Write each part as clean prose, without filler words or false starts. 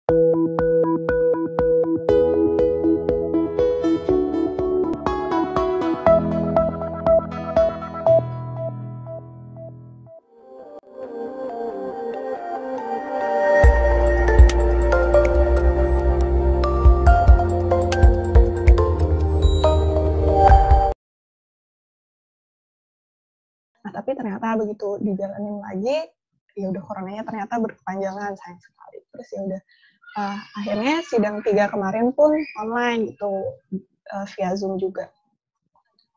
Nah, tapi ternyata begitu dijalanin lagi, ya udah coronanya ternyata berkepanjangan, sayang sekali. Terus ya udah, akhirnya sidang 3 kemarin pun online gitu, via Zoom juga.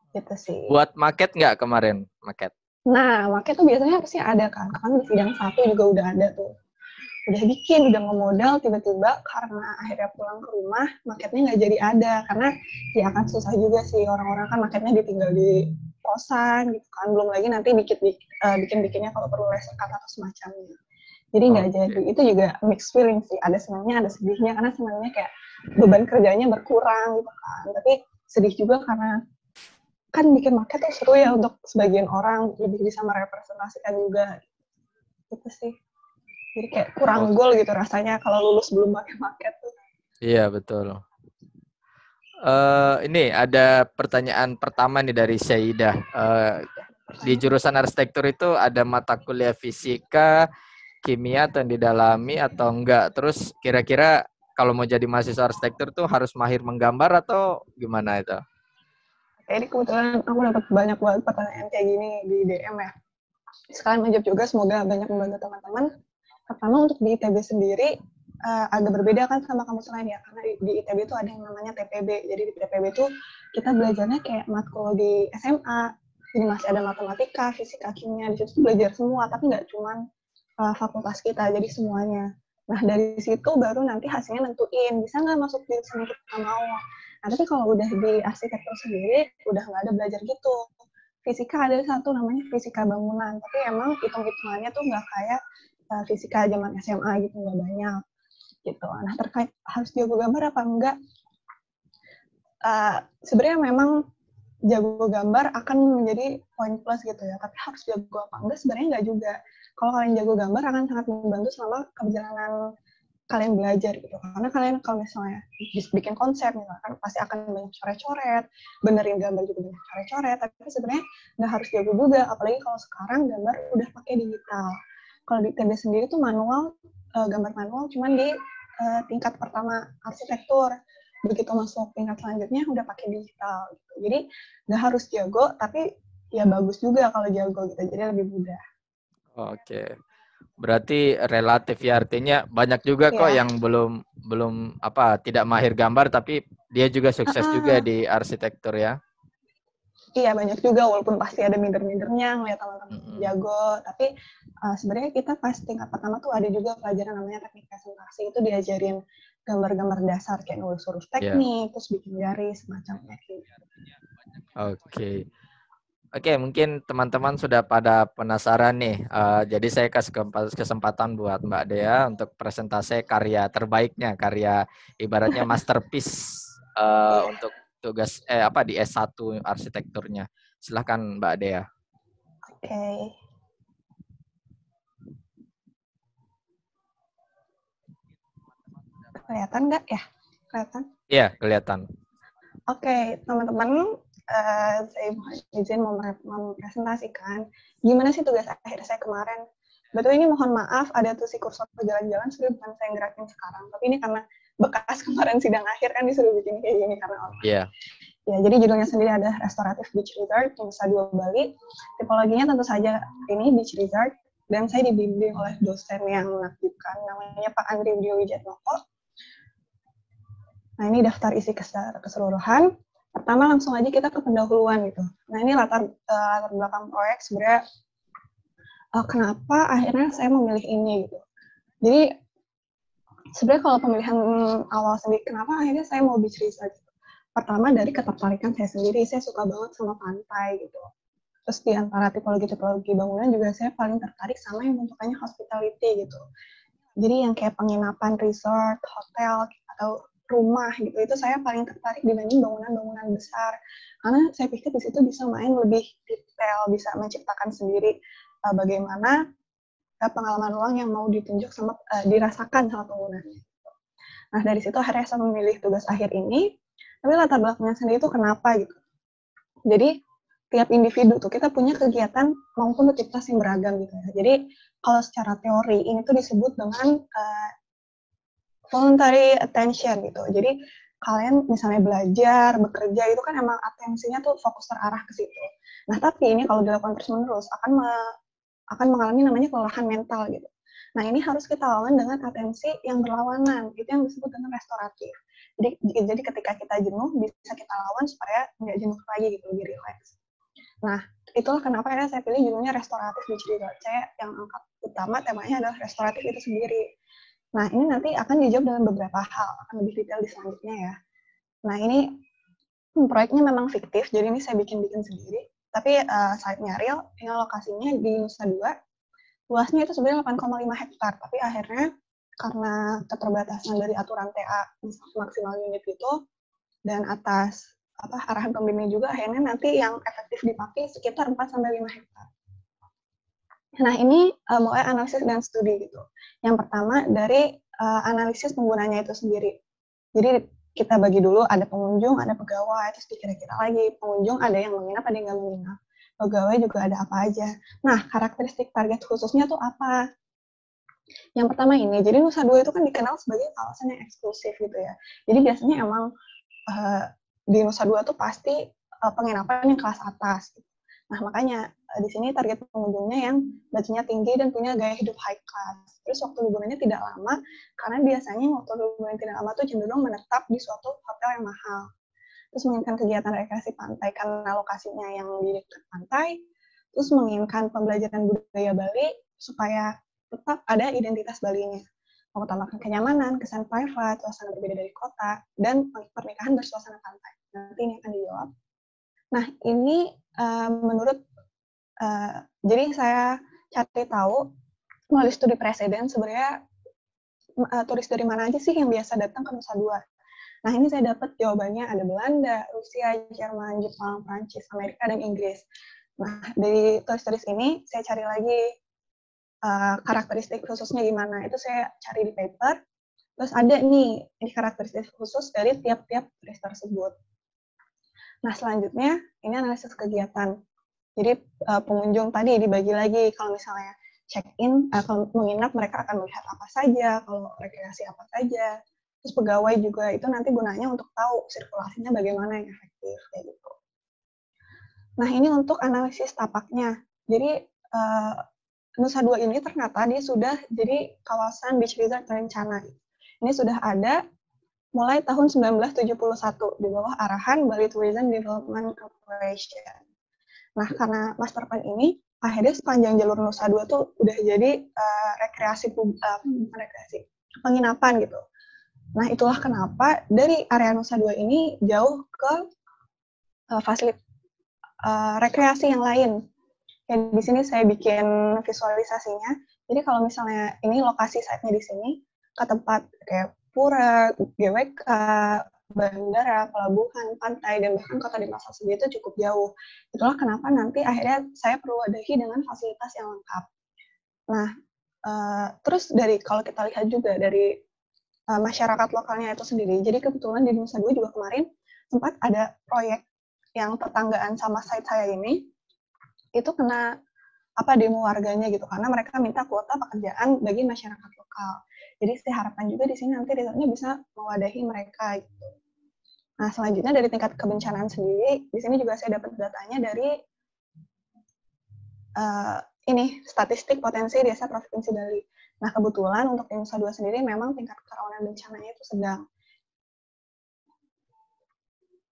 Gitu sih. Buat market nggak kemarin? Market? Nah, market tuh biasanya harusnya ada kan. Kan di sidang 1 juga udah ada tuh. Udah bikin, udah ngemodal, tiba-tiba karena akhirnya pulang ke rumah, marketnya nggak jadi ada. Karena ya akan susah juga sih, orang-orang kan marketnya ditinggal di kosan gitu kan. Belum lagi nanti bikin-bikinnya kalau perlu resekat atau semacamnya. Jadi nggak jadi. Itu juga mixed feeling sih. Ada senangnya, ada sedihnya. Karena senangnya kayak beban kerjanya berkurang gitu kan. Tapi sedih juga karena kan bikin market tuh seru ya untuk sebagian orang, lebih bisa merepresentasikan juga. Gitu sih. Jadi kayak kurang goal gitu rasanya kalau lulus belum pakai market tuh. Iya, betul. Ini ada pertanyaan pertama nih dari Syaidah. Di jurusan arsitektur itu ada mata kuliah fisika, kimia atau yang didalami atau enggak? Terus kira-kira kalau mau jadi mahasiswa arsitektur tuh harus mahir menggambar atau gimana itu? Jadi kebetulan aku dapat banyak banget pertanyaan kayak gini di DM ya. Sekalian menjawab juga, semoga banyak membantu teman-teman. Pertama untuk di ITB sendiri agak berbeda kan sama kampus lain ya, karena di ITB itu ada yang namanya TPB. Jadi di TPB itu kita belajarnya kayak matkul di SMA. Jadi masih ada matematika, fisika, kimia, di situ belajar semua, tapi nggak cuma fakultas kita, jadi semuanya. Nah dari situ baru nanti hasilnya nentuin bisa nggak masuk di jurusan yang kita mau. Nah tapi kalau udah di arsitektur sendiri udah nggak ada belajar gitu. Fisika ada satu namanya fisika bangunan, tapi emang hitung-hitungannya tuh nggak kayak fisika zaman SMA gitu, nggak banyak gitu. Nah terkait harus jago gambar apa enggak, sebenarnya memang jago gambar akan menjadi poin plus gitu ya, tapi harus jago apa enggak sebenarnya enggak juga. Kalau kalian jago gambar akan sangat membantu selama perjalanan kalian belajar gitu, karena kalian kalau misalnya bikin konsep misalkan pasti akan banyak coret-coret, benerin gambar juga banyak coret-coret, tapi sebenarnya nggak harus jago juga, apalagi kalau sekarang gambar udah pakai digital. Kalau di TB sendiri tuh manual, gambar manual cuman di tingkat pertama arsitektur, begitu masuk tingkat selanjutnya udah pakai digital gitu. Jadi nggak harus jago, tapi ya bagus juga kalau jago gitu, jadi lebih mudah. Oke. Berarti relatif ya, artinya banyak juga kok yang belum tidak mahir gambar tapi dia juga sukses juga di arsitektur ya. Iya banyak juga, walaupun pasti ada minder-mindernya ngeliat teman-teman jago, tapi sebenarnya kita pas tingkat pertama tuh ada juga pelajaran namanya teknik presentasi, itu diajarin gambar-gambar dasar kayak nulis huruf teknik, terus bikin garis semacamnya gitu. Oke, mungkin teman-teman sudah pada penasaran nih. Jadi saya kasih kesempatan buat Mbak Dea untuk presentasi karya terbaiknya, karya ibaratnya masterpiece untuk tugas di S1 arsitekturnya. Silahkan Mbak Dea. Oke. Kelihatan nggak ya? Kelihatan? Iya, kelihatan. Oke, teman-teman, saya izin mempresentasikan gimana sih tugas akhir saya kemarin. Betul, ini mohon maaf, ada tuh si kursor jalan-jalan, sudah bukan saya gerakin sekarang. Tapi ini karena bekas kemarin sidang akhir kan disuruh bikin kayak gini karena online. Iya. Ya, jadi judulnya sendiri ada Restoratif Beach Resort Nusa Dua Bali. Tipologinya tentu saja ini Beach Resort, dan saya dibimbing oleh dosen yang menakjubkan, namanya Pak Andri Widiatmoko. Nah, ini daftar isi keseluruhan. Pertama langsung aja kita ke pendahuluan gitu. Nah, ini latar belakang proyek sebenarnya kenapa akhirnya saya memilih ini gitu. Jadi sebenarnya kalau pemilihan awal sendiri, kenapa akhirnya saya mau beach resort? Pertama dari ketertarikan saya sendiri, saya suka banget sama pantai gitu. Terus di antara tipologi-tipologi bangunan juga saya paling tertarik sama yang bentukannya hospitality gitu. Jadi yang kayak penginapan resort, hotel, atau rumah gitu, itu saya paling tertarik dibanding bangunan-bangunan besar. Karena saya pikir di situ bisa main lebih detail, bisa menciptakan sendiri bagaimana pengalaman ruang yang mau ditunjuk sama dirasakan sama penggunanya. Nah, dari situ akhirnya saya memilih tugas akhir ini, tapi latar belakangnya sendiri itu kenapa gitu. Jadi, tiap individu tuh kita punya kegiatan maupun aktivitas yang beragam gitu ya. Jadi, kalau secara teori ini tuh disebut dengan voluntary attention gitu. Jadi, kalian misalnya belajar, bekerja itu kan emang atensinya tuh fokus terarah ke situ. Nah, tapi ini kalau dilakukan terus-menerus akan mengalami namanya kelelahan mental gitu. Nah, ini harus kita lawan dengan atensi yang berlawanan. Itu yang disebut dengan restoratif. Jadi ketika kita jenuh, bisa kita lawan supaya nggak jenuh lagi gitu, lebih rileks. Nah, itulah kenapa saya pilih judulnya restoratif di cerita. Saya yang angkat utama temanya adalah restoratif itu sendiri. Nah, ini nanti akan dijawab dengan beberapa hal, akan lebih detail di selanjutnya ya. Nah, ini proyeknya memang fiktif, jadi ini saya bikin-bikin sendiri. Tapi site-nya real, ini lokasinya di Nusa Dua. Luasnya itu sebenarnya 8,5 hektar, tapi akhirnya karena keterbatasan dari aturan TA maksimal unit itu dan atas arahan pembimbing juga, akhirnya nanti yang efektif dipakai sekitar 4-5 hektar. Nah, ini mulai analisis dan studi gitu. Yang pertama dari analisis penggunanya itu sendiri. Jadi kita bagi dulu ada pengunjung, ada pegawai, terus dikira-kira lagi pengunjung ada yang menginap, ada yang nggak menginap. Pegawai juga ada apa aja. Nah, karakteristik target khususnya tuh apa? Yang pertama ini, jadi Nusa Dua itu kan dikenal sebagai kawasan yang eksklusif gitu ya. Jadi biasanya emang di Nusa Dua tuh pasti penginapan yang kelas atas. Gitu. Nah, makanya di sini target pengunjungnya yang budgetnya tinggi dan punya gaya hidup high class. Terus waktu liburannya tidak lama, karena biasanya waktu liburan tidak lama tuh cenderung menetap di suatu hotel yang mahal. Terus menginginkan kegiatan rekreasi pantai karena lokasinya yang di dekat pantai. Terus menginginkan pembelajaran budaya Bali supaya tetap ada identitas Balinya. Mengutamakan kenyamanan, kesan private, suasana berbeda dari kota, dan pernikahan bersuasana pantai. Nanti ini akan dijawab. Nah, ini menurut jadi saya cari tahu melalui studi presiden sebenarnya turis dari mana aja sih yang biasa datang ke Nusa Dua. Nah, ini saya dapat jawabannya ada Belanda, Rusia, Jerman, Jepang, Prancis, Amerika, dan Inggris. Nah, dari turis-turis ini saya cari lagi karakteristik khususnya gimana. Itu saya cari di paper. Terus ada nih ini karakteristik khusus dari tiap-tiap turis tersebut. Nah, selanjutnya ini analisis kegiatan. Jadi pengunjung tadi dibagi lagi kalau misalnya check-in, kalau menginap mereka akan melihat apa saja, kalau rekreasi apa saja. Terus pegawai juga itu nanti gunanya untuk tahu sirkulasinya bagaimana yang efektif kayak gitu. Nah, ini untuk analisis tapaknya. Jadi Nusa Dua ini ternyata dia sudah jadi kawasan beach resort terencana. Ini sudah ada mulai tahun 1971 di bawah arahan Bali Tourism Development Corporation. Nah, karena master plan ini, akhirnya sepanjang jalur Nusa Dua tuh udah jadi rekreasi penginapan gitu. Nah, itulah kenapa dari area Nusa Dua ini jauh ke fasilitas rekreasi yang lain. Ya, di sini saya bikin visualisasinya. Jadi kalau misalnya ini lokasi site-nya di sini, ke tempat kayak pura, GWK, bandara, pelabuhan, pantai, dan bahkan kota Denpasar sendiri itu cukup jauh. Itulah kenapa nanti akhirnya saya perlu wadahi dengan fasilitas yang lengkap. Nah, terus kalau kita lihat juga dari masyarakat lokalnya itu sendiri, jadi kebetulan di Nusa Dua juga kemarin sempat ada proyek yang tetanggaan sama site saya ini, itu kena demo warganya gitu, karena mereka minta kuota pekerjaan bagi masyarakat lokal. Jadi saya harapkan juga di sini nanti resortnya bisa mewadahi mereka gitu. Nah, selanjutnya dari tingkat kebencanaan sendiri, di sini juga saya dapat datanya dari ini statistik potensi desa Provinsi Bali. Nah, kebetulan untuk Nusa Dua sendiri memang tingkat kerawanan bencananya itu sedang.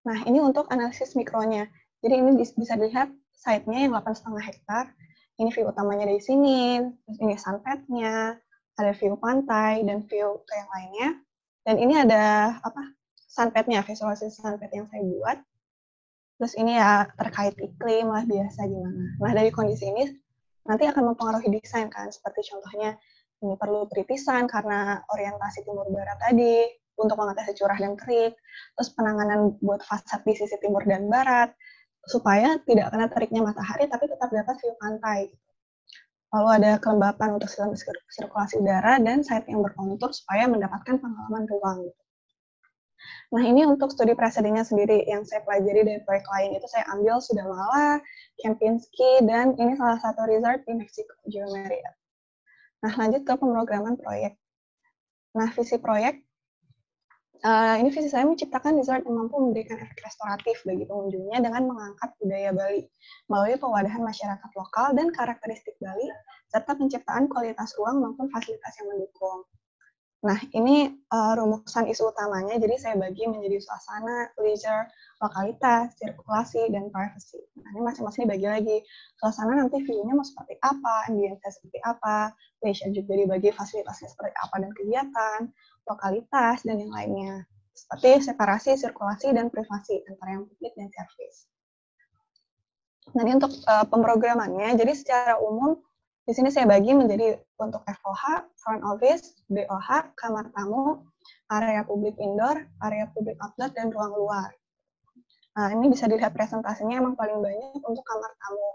Nah, ini untuk analisis mikronya. Jadi ini bisa dilihat site-nya yang 8,5 hektar. Ini view utamanya dari sini, terus ini sunpadnya, ada view pantai, dan view ke yang lainnya. Dan ini ada sunpadnya, visualisasi sunpad yang saya buat. Terus ini ya terkait iklim lah biasa gimana. Nah, dari kondisi ini nanti akan mempengaruhi desain kan, seperti contohnya ini perlu peripisan karena orientasi timur barat tadi, untuk mengatasi curah dan terik, terus penanganan buat fasad di sisi timur dan barat, supaya tidak kena teriknya matahari, tapi tetap dapat view pantai. Lalu ada kelembapan untuk sistem sirkulasi udara dan site yang berkontur supaya mendapatkan pengalaman ruang. Nah, ini untuk studi presidennya sendiri yang saya pelajari dari proyek lain itu saya ambil Sudamala, Kempinski, dan ini salah satu resort di Meksiko, Geomeria. Nah, lanjut ke pemrograman proyek. Nah, visi proyek, ini visi saya menciptakan resort yang mampu memberikan efek restoratif bagi pengunjungnya dengan mengangkat budaya Bali melalui pewadahan masyarakat lokal dan karakteristik Bali, serta penciptaan kualitas ruang maupun fasilitas yang mendukung. Nah, ini rumusan isu utamanya, jadi saya bagi menjadi suasana, leisure, lokalitas, sirkulasi, dan privacy. Nah, ini masing-masing dibagi lagi. Suasana nanti view-nya mau seperti apa, ambience seperti apa, leisure juga dibagi fasilitasnya seperti apa dan kegiatan, lokalitas, dan yang lainnya. Seperti separasi, sirkulasi, dan privasi antara yang publik dan service. Nah, ini untuk pemrogramannya, jadi secara umum di sini saya bagi menjadi untuk FOH, front office, BOH, kamar tamu, area publik indoor, area publik outlet, dan ruang luar. Nah, ini bisa dilihat presentasinya emang paling banyak untuk kamar tamu.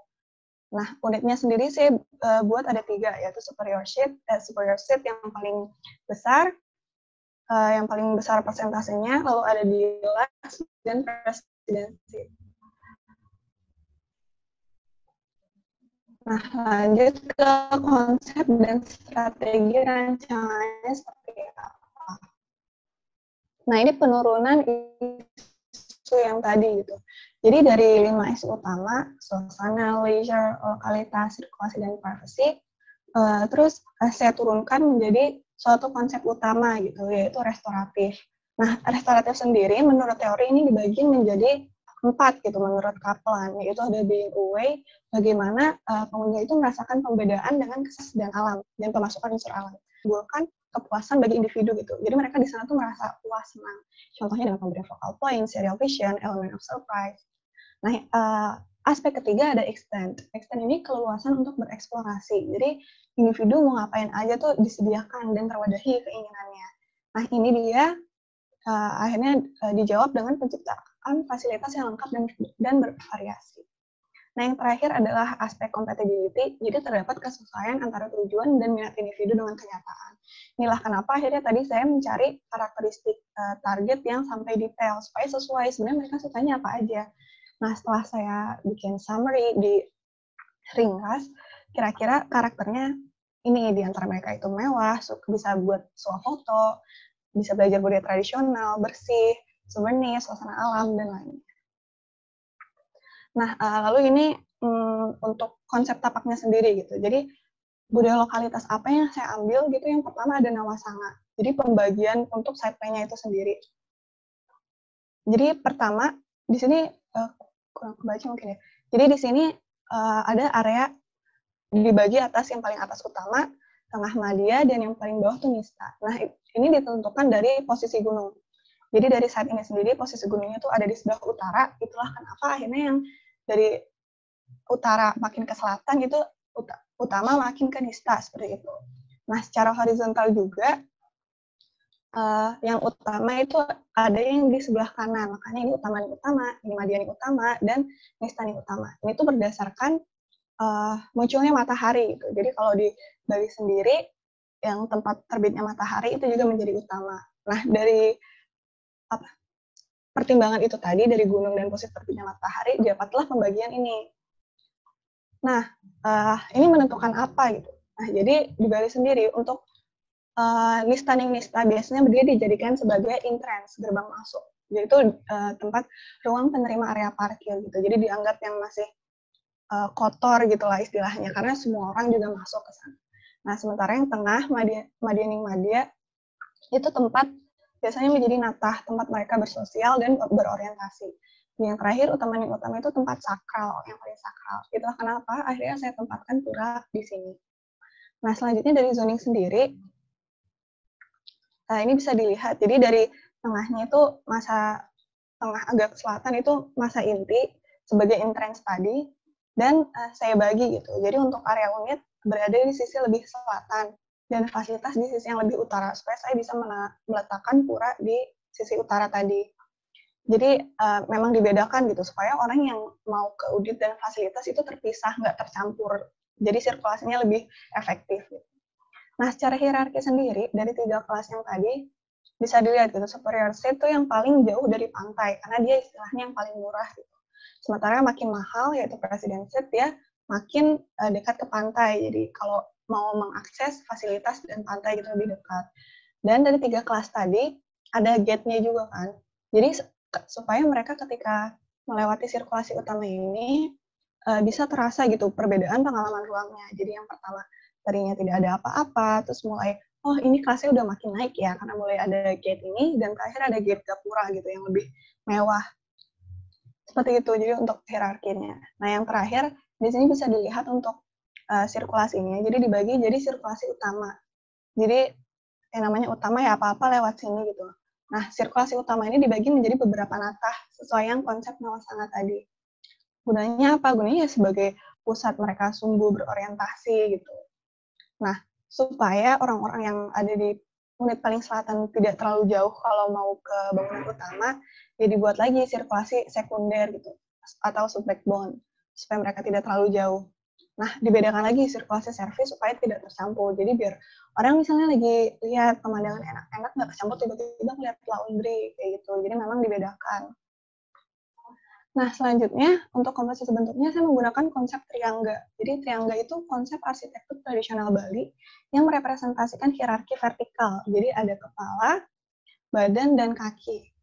Nah, unitnya sendiri saya buat ada 3, yaitu superior suite yang paling besar, yang paling besar persentasenya, lalu ada deluxe dan presidensi. Nah, lanjut ke konsep dan strategi rancangannya seperti apa. Nah, ini penurunan isu yang tadi gitu. Jadi dari 5 isu utama, suasana, leisure, lokalitas, sirkulasi, dan privacy, terus saya turunkan menjadi suatu konsep utama gitu, yaitu restoratif. Nah, restoratif sendiri menurut teori ini dibagi menjadi 4 gitu menurut Kaplan, yaitu ada being away, bagaimana pengunjung itu merasakan pembedaan dengan keses dan alam, dan pemasukan unsur alam. Menimbulkan kepuasan bagi individu gitu. Jadi mereka di sana tuh merasa puas, senang. Contohnya dengan pemberian focal point, serial vision, element of surprise. Nah, aspek ketiga ada extend. Extend ini keluasan untuk bereksplorasi. Jadi individu mau ngapain aja tuh disediakan dan terwadahi keinginannya. Nah, ini dia akhirnya dijawab dengan penciptaan fasilitas yang lengkap dan bervariasi. Nah, yang terakhir adalah aspek compatibility, jadi terdapat kesesuaian antara tujuan dan minat individu dengan kenyataan. Inilah kenapa akhirnya tadi saya mencari karakteristik target yang sampai detail, supaya sesuai sebenarnya mereka sukanya apa aja. Nah, setelah saya bikin summary di ringkas, kira-kira karakternya ini di antara mereka itu mewah, bisa buat swafoto, bisa belajar budaya tradisional, bersih, souvenir, suasana alam, dan lainnya. Nah, lalu ini untuk konsep tapaknya sendiri gitu. Jadi budaya lokalitas apa yang saya ambil gitu? Yang pertama ada Nawasanga. Jadi pembagian untuk side plan-nya itu sendiri. Jadi pertama di sini kurang kebaca mungkin ya. Jadi di sini ada area dibagi atas yang paling atas utama, tengah Madia, dan yang paling bawah tuh Nista. Nah, ini ditentukan dari posisi gunung. Jadi dari saat ini sendiri posisi gunungnya tuh ada di sebelah utara. Itulah kenapa akhirnya yang dari utara makin ke selatan itu utama makin ke Nista seperti itu. Nah, secara horizontal juga yang utama itu ada yang di sebelah kanan. Makanya ini utama, ini Madiani utama, dan Nistani utama. Ini tuh berdasarkan munculnya matahari gitu. Jadi kalau di Bali sendiri yang tempat terbitnya matahari itu juga menjadi utama. Nah, dari pertimbangan itu tadi dari gunung dan posisi terbitnya matahari dapatlah pembagian ini. Nah, ini menentukan apa gitu. Nah, jadi di Bali sendiri untuk Nista biasanya dia dijadikan sebagai entrance, gerbang masuk. Jadi itu tempat ruang penerima area parkir gitu. Jadi dianggap yang masih kotor gitulah istilahnya, karena semua orang juga masuk ke sana. Nah, sementara yang tengah, Madianing Madia, itu tempat biasanya menjadi natah, tempat mereka bersosial dan berorientasi. Yang terakhir, utama itu tempat sakral, yang paling sakral. Itulah kenapa akhirnya saya tempatkan pura di sini. Nah, selanjutnya dari zoning sendiri, ini bisa dilihat. Jadi dari tengahnya itu masa tengah agak selatan itu masa inti sebagai entrance tadi, dan saya bagi gitu. Jadi untuk area unit berada di sisi lebih selatan dan fasilitas di sisi yang lebih utara supaya saya bisa meletakkan pura di sisi utara tadi. Jadi memang dibedakan gitu supaya orang yang mau ke audit dan fasilitas itu terpisah, nggak tercampur jadi sirkulasinya lebih efektif. Nah, secara hierarki sendiri, dari 3 kelas yang tadi, bisa dilihat gitu, superior state itu yang paling jauh dari pantai, karena dia istilahnya yang paling murah gitu. Sementara makin mahal, yaitu president state, dia makin dekat ke pantai, jadi kalau mau mengakses fasilitas dan pantai gitu lebih dekat. Dan dari 3 kelas tadi, ada gate-nya juga kan. Jadi, supaya mereka ketika melewati sirkulasi utama ini, bisa terasa gitu perbedaan pengalaman ruangnya. Jadi yang pertama, tadinya tidak ada apa-apa, terus mulai, oh ini kelasnya udah makin naik ya, karena mulai ada gate ini, dan terakhir ada gate gapura gitu, yang lebih mewah. Seperti itu, jadi untuk hierarkinya. Nah yang terakhir, di sini bisa dilihat untuk sirkulasinya, jadi dibagi jadi sirkulasi utama. Jadi yang namanya utama ya apa-apa lewat sini gitu. Nah sirkulasi utama ini dibagi menjadi beberapa natah, sesuai yang konsep Nawasangka tadi. Gunanya apa? Gunanya ya sebagai pusat mereka sumbu berorientasi gitu. Nah, supaya orang-orang yang ada di unit paling selatan tidak terlalu jauh kalau mau ke bangunan utama, ya dibuat lagi sirkulasi sekunder gitu, atau sub-backbone, supaya mereka tidak terlalu jauh. Nah, dibedakan lagi sirkulasi servis supaya tidak tercampur. Jadi biar orang misalnya lagi lihat pemandangan enak-enak, nggak tercampur tiba-tiba ngeliat laundry, kayak gitu. Jadi memang dibedakan. Nah, selanjutnya untuk komposisi bentuknya saya menggunakan konsep triangga. Jadi triangga itu konsep arsitektur tradisional Bali yang merepresentasikan hierarki vertikal. Jadi ada kepala, badan, dan kaki.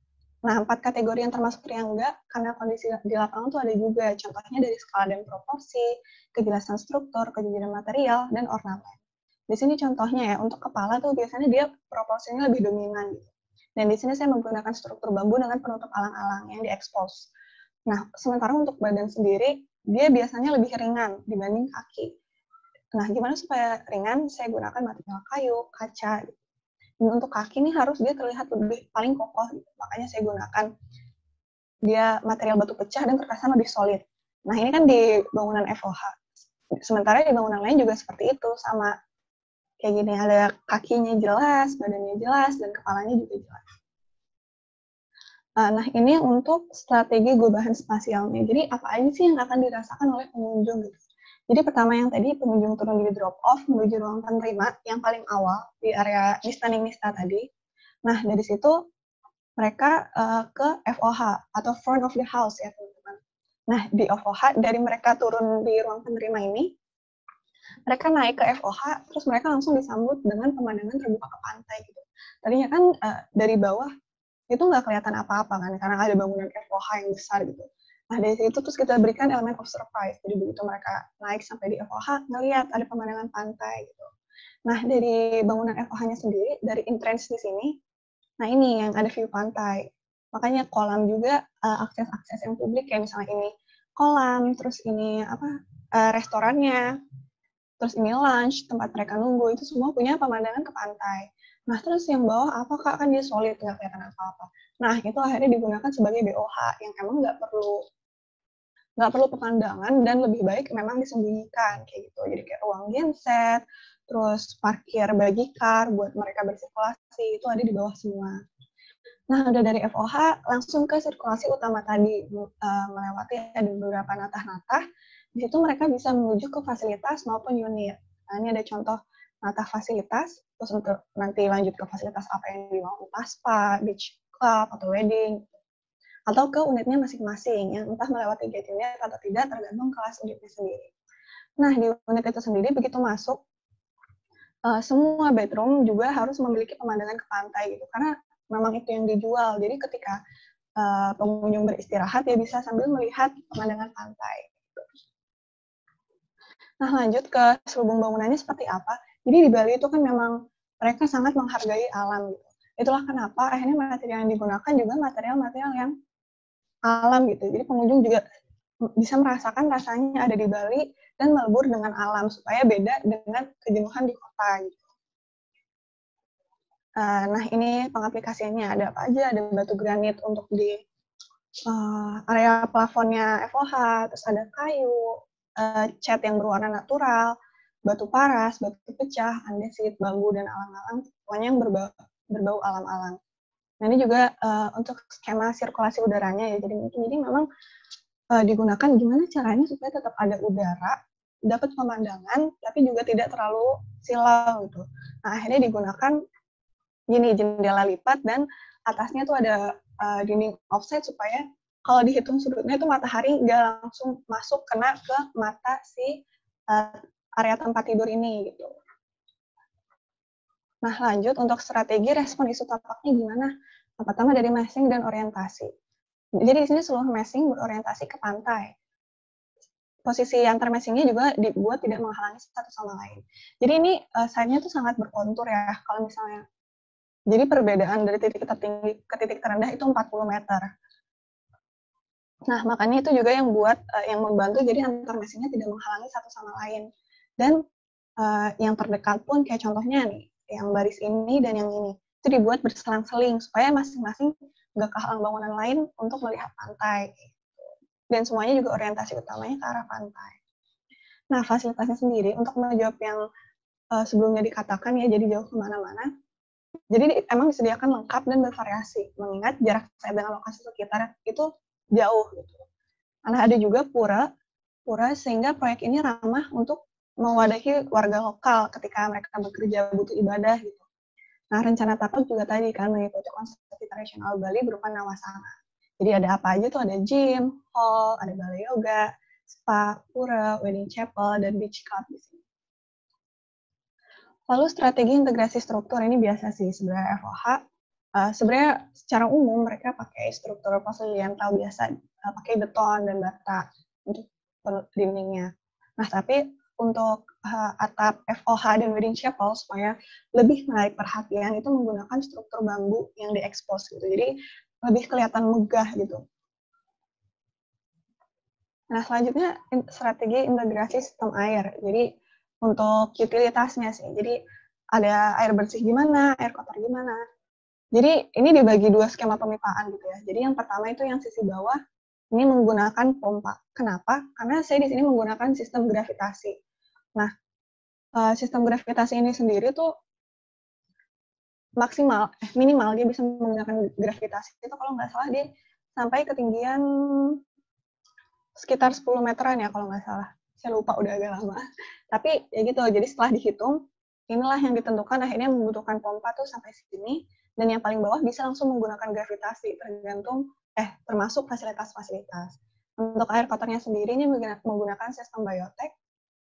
Nah, 4 kategori yang termasuk triangga karena kondisi di lapangan itu ada juga. Contohnya dari skala dan proporsi, kejelasan struktur, kejujuran material, dan ornamen. Di sini contohnya ya, untuk kepala tuh biasanya dia proporsinya lebih dominan. Dan di sini saya menggunakan struktur bambu dengan penutup alang-alang yang diekspos. Nah, sementara untuk badan sendiri, dia biasanya lebih ringan dibanding kaki. Nah, gimana supaya ringan? Saya gunakan material kayu, kaca. Dan untuk kaki ini harus dia terlihat lebih paling kokoh. Makanya saya gunakan dia material batu pecah dan terkesan lebih solid. Nah, ini kan di bangunan FOH. Sementara di bangunan lain juga seperti itu, sama kayak gini. Ada kakinya jelas, badannya jelas, dan kepalanya juga jelas. Nah, ini untuk strategi gubahan spasialnya. Jadi, apa aja sih yang akan dirasakan oleh pengunjung gitu. Jadi, pertama yang tadi, pengunjung turun di drop-off menuju ruang penerima yang paling awal di area Nistaning Nista tadi. Nah, dari situ mereka ke FOH atau front of the house ya, teman-teman. Nah, di FOH, dari mereka turun di ruang penerima ini, mereka naik ke FOH, terus mereka langsung disambut dengan pemandangan terbuka ke pantai gitu. Tadinya kan dari bawah itu nggak kelihatan apa-apa kan, karena ada bangunan FOH yang besar gitu. Nah, dari situ terus kita berikan elemen of surprise. Jadi begitu mereka naik sampai di FOH, ngelihat ada pemandangan pantai gitu. Nah, dari bangunan FOH-nya sendiri, dari entrance di sini, nah ini yang ada view pantai. Makanya kolam juga akses-akses yang publik, kayak misalnya ini kolam, terus ini restorannya, terus ini lunch, tempat mereka nunggu, itu semua punya pemandangan ke pantai. Nah, terus yang bawah apa Kak? Kan dia solid, nggak kelihatan apa-apa. Nah, itu akhirnya digunakan sebagai BOH yang emang nggak perlu pemandangan dan lebih baik memang disembunyikan kayak gitu. Jadi kayak ruang genset, terus parkir bagi car buat mereka bersirkulasi, itu ada di bawah semua. Nah, udah dari FOH langsung ke sirkulasi utama tadi, melewati ada beberapa natah-natah. Di situ mereka bisa menuju ke fasilitas maupun unit. Nah, ini ada contoh natah fasilitas, terus untuk nanti lanjut ke fasilitas apa yang dimau, entah spa, beach club, atau wedding, atau ke unitnya masing-masing, yang entah melewati gate unit atau tidak, tergantung kelas unitnya sendiri. Nah, di unit itu sendiri, begitu masuk, semua bedroom juga harus memiliki pemandangan ke pantai gitu, karena memang itu yang dijual. Jadi ketika pengunjung beristirahat, ya bisa sambil melihat pemandangan pantai. Nah, lanjut ke selubung bangunannya seperti apa. Jadi di Bali itu kan memang mereka sangat menghargai alam gitu. Itulah kenapa akhirnya material yang digunakan juga material-material yang alam gitu. Jadi pengunjung juga bisa merasakan rasanya ada di Bali dan melebur dengan alam supaya beda dengan kejenuhan di kota gitu. Nah, ini pengaplikasiannya ada apa aja? Ada batu granit untuk di area plafonnya FOH, terus ada kayu, cat yang berwarna natural, batu paras, batu pecah, andesit, bambu, dan alang-alang, pokoknya yang berbau alam-alang. Nah, ini juga untuk skema sirkulasi udaranya ya, jadi memang digunakan gimana caranya supaya tetap ada udara, dapat pemandangan, tapi juga tidak terlalu silau gitu. Nah, akhirnya digunakan gini, jendela lipat dan atasnya tuh ada dinding offset supaya kalau dihitung sudutnya itu matahari nggak langsung masuk kena ke mata si area tempat tidur ini gitu. Nah, lanjut untuk strategi respon isu tapaknya gimana? Yang pertama dari meshing dan orientasi. Jadi di sini seluruh meshing berorientasi ke pantai. Posisi antar meshingnya juga dibuat tidak menghalangi satu sama lain. Jadi ini side-nya tuh sangat berkontur ya. Kalau misalnya, jadi perbedaan dari titik tertinggi ke titik terendah itu 40 meter. Nah, makanya itu juga yang membantu jadi antar meshingnya tidak menghalangi satu sama lain. Dan yang terdekat pun kayak contohnya nih, yang baris ini dan yang ini, itu dibuat berselang-seling supaya masing-masing nggak kehalang bangunan lain untuk melihat pantai. Dan semuanya juga orientasi utamanya ke arah pantai. Nah, fasilitasnya sendiri untuk menjawab yang sebelumnya dikatakan ya, jadi jauh kemana-mana. Jadi emang disediakan lengkap dan bervariasi, mengingat jarak saya dengan lokasi sekitar itu jauh. Gitu. Karena ada juga pura sehingga proyek ini ramah untuk mewadahi warga lokal ketika mereka bekerja butuh ibadah gitu. Nah, rencana tapak juga tadi kan mengikuti konsep tradisional Bali berupa nawasana. Jadi ada apa aja tuh, ada gym, hall, ada balai yoga, spa, pura, wedding chapel, dan beach club di sini. Lalu strategi integrasi struktur ini biasa sih sebenarnya FOH. Sebenarnya secara umum mereka pakai struktur posiliental biasa, pakai beton dan bata untuk dindingnya. Nah, tapi untuk atap FOH dan wedding chapel supaya lebih menarik perhatian itu menggunakan struktur bambu yang diekspos gitu. Jadi lebih kelihatan megah gitu. Nah, selanjutnya strategi integrasi sistem air. Jadi untuk utilitasnya sih. Jadi ada air bersih gimana, air kotor gimana. Jadi ini dibagi dua skema pemipaan gitu ya. Jadi yang pertama itu yang sisi bawah ini menggunakan pompa. Kenapa? Karena saya di sini menggunakan sistem gravitasi. Nah, sistem gravitasi ini sendiri tuh minimal dia bisa menggunakan gravitasi itu kalau nggak salah dia sampai ketinggian sekitar 10 meteran ya kalau nggak salah. Saya lupa udah agak lama. Tapi ya gitu, jadi setelah dihitung, inilah yang ditentukan akhirnya membutuhkan pompa tuh sampai sini, dan yang paling bawah bisa langsung menggunakan gravitasi, termasuk fasilitas-fasilitas. Untuk air kotornya sendiri ini menggunakan sistem biotek.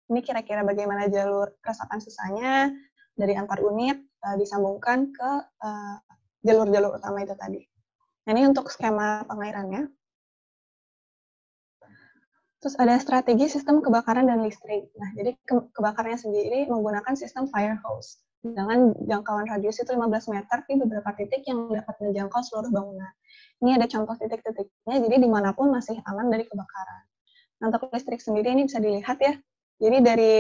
Ini kira-kira bagaimana jalur keresapan sisanya dari antar unit disambungkan ke jalur-jalur utama itu tadi. Nah, ini untuk skema pengairannya. Terus ada strategi sistem kebakaran dan listrik. Nah, jadi kebakarannya sendiri menggunakan sistem fire hose dengan jangkauan radius itu 15 meter di beberapa titik yang dapat menjangkau seluruh bangunan. Ini ada contoh titik-titiknya, jadi dimanapun masih aman dari kebakaran. Nah, untuk listrik sendiri ini bisa dilihat ya. Jadi dari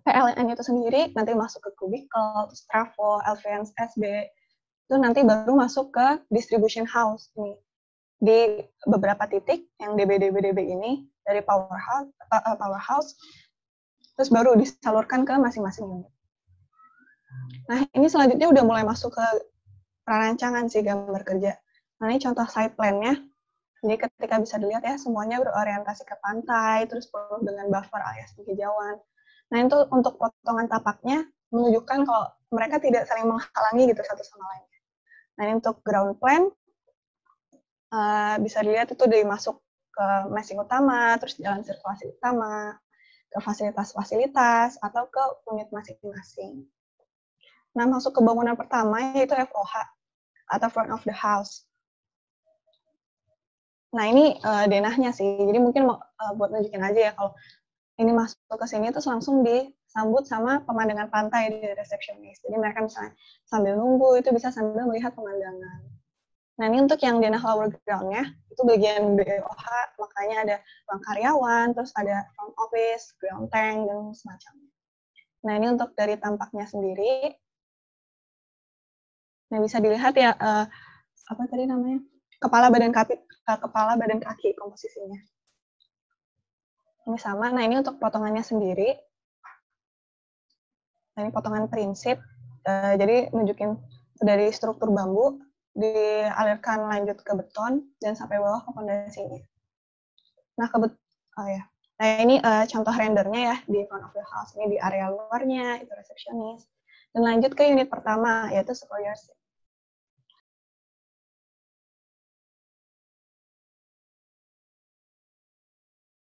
PLN itu sendiri nanti masuk ke kubikel, trafo, LVN, SB, itu nanti baru masuk ke distribution house nih. Di beberapa titik yang DB ini dari powerhouse, terus baru disalurkan ke masing-masing unit. Nah, ini selanjutnya udah mulai masuk ke perancangan sih gambar kerja. Nah, ini contoh site plan-nya. Jadi ketika bisa dilihat ya, semuanya berorientasi ke pantai, terus penuh dengan buffer alias penghijauan. Nah, itu untuk potongan tapaknya menunjukkan kalau mereka tidak saling menghalangi gitu satu sama lain. Nah, ini untuk ground plan, bisa dilihat itu dari masuk ke meshing utama, terus jalan sirkulasi utama, ke fasilitas-fasilitas, atau ke unit masing-masing. Nah, masuk ke bangunan pertama yaitu FOH, atau front of the house. Nah, ini denahnya sih, jadi mungkin buat nunjukin aja ya, kalau ini masuk ke sini terus langsung disambut sama pemandangan pantai di resepsionis. Jadi mereka misalnya sambil nunggu, itu bisa sambil melihat pemandangan. Nah, ini untuk yang denah lower ground-nya, itu bagian BOH, makanya ada ruang karyawan, terus ada front office, ground tank, dan semacamnya. Nah, ini untuk dari tampaknya sendiri. Nah, bisa dilihat ya, apa tadi namanya? Kepala badan kaki komposisinya. Ini sama. Nah, ini untuk potongannya sendiri. Nah, ini potongan prinsip. Jadi, nunjukin dari struktur bambu, dialirkan lanjut ke beton dan sampai bawah ke fondasinya. Nah, Nah, ini contoh rendernya ya di front of the house. Ini di area luarnya, itu resepsionis. Dan lanjut ke unit pertama, yaitu superior